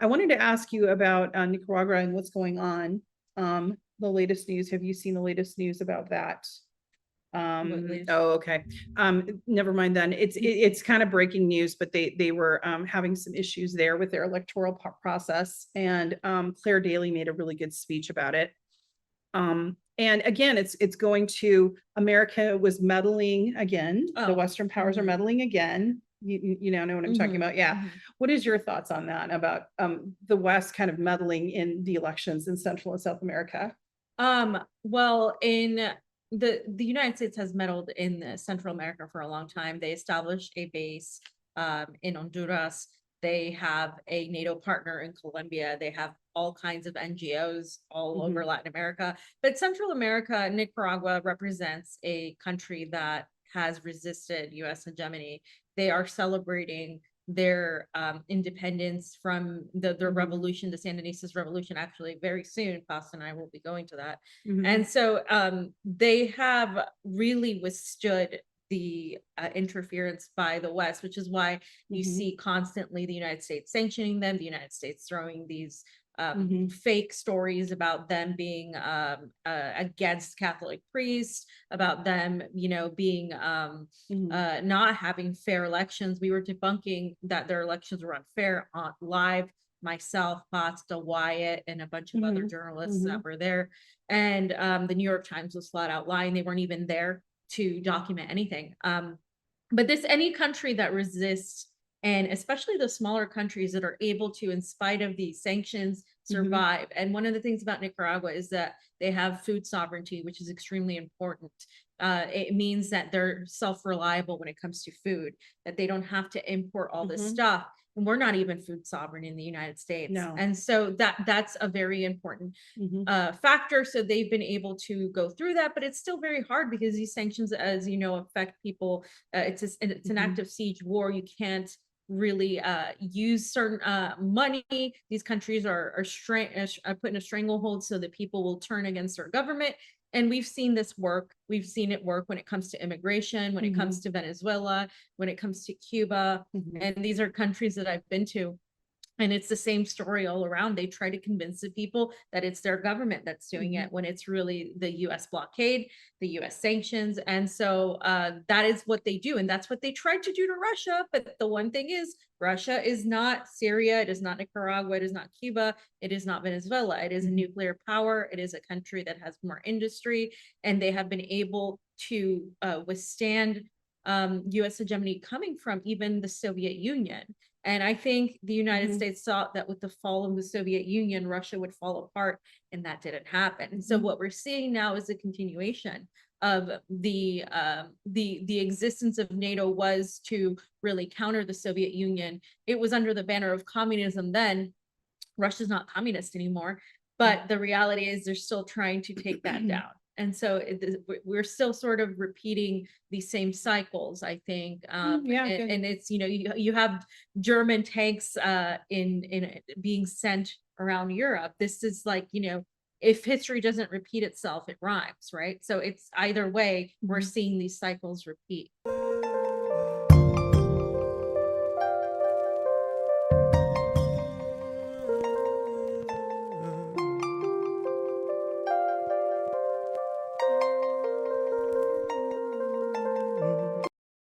I wanted to ask you about Nicaragua and what's going on. The latest news. Have you seen the latest news about that? Oh, okay. Never mind then. It's kind of breaking news, but they were having some issues there with their electoral process, and Claire Daly made a really good speech about it. And again, it's going to America was meddling again. The Western powers are meddling again. You know what I'm talking about. Yeah. What is your thoughts on that, about the West kind of meddling in the elections in Central and South America? Well, in the United States has meddled in Central America for a long time. They established a base in Honduras. They have a NATO partner in Colombia. They have all kinds of NGOs all over Latin America. But Central America, Nicaragua represents a country that has resisted US hegemony. They are celebrating their independence from their revolution, the Sandinistas revolution, actually very soon. Costa and I will be going to that. And so they have really withstood the interference by the West, which is why you see constantly the United States sanctioning them, the United States throwing these fake stories about them being against Catholic priests, about them, being not having fair elections. We were debunking that their elections were unfair on live. Myself, Pasta, Wyatt, and a bunch of other journalists that were there. And the New York Times was flat out lying. They weren't even there to document anything. But any country that resists, and especially the smaller countries that are able to, in spite of these sanctions, survive. And one of the things about Nicaragua is that they have food sovereignty, which is extremely important. It means that they're self-reliable when it comes to food, that they don't have to import all this stuff. And we're not even food sovereign in the United States. No. And so that's a very important factor. So they've been able to go through that, but it's still very hard because these sanctions, as you know, affect people. It's an active siege war. You can't really use certain money. These countries are put in a stranglehold so that people will turn against their government. And we've seen this work. We've seen it work when it comes to immigration, when it comes to Venezuela, when it comes to Cuba. And these are countries that I've been to. And it's the same story all around. They try to convince the people that it's their government that's doing it, when it's really the US blockade, the US sanctions. And so that is what they do. And that's what they tried to do to Russia. But the one thing is, Russia is not Syria. It is not Nicaragua. It is not Cuba. It is not Venezuela. It is a nuclear power. It is a country that has more industry. And they have been able to withstand US hegemony coming from even the Soviet Union. And I think the United States thought that with the fall of the Soviet Union, Russia would fall apart, and that didn't happen. And so what we're seeing now is a continuation of the existence of NATO was to really counter the Soviet Union. It was under the banner of communism then. Russia's not communist anymore, but the reality is they're still trying to take that down. And so we're still sort of repeating these same cycles, I think. Yeah, and it's, you have German tanks in being sent around Europe. This is like, if history doesn't repeat itself, it rhymes, right? So it's either way, we're seeing these cycles repeat.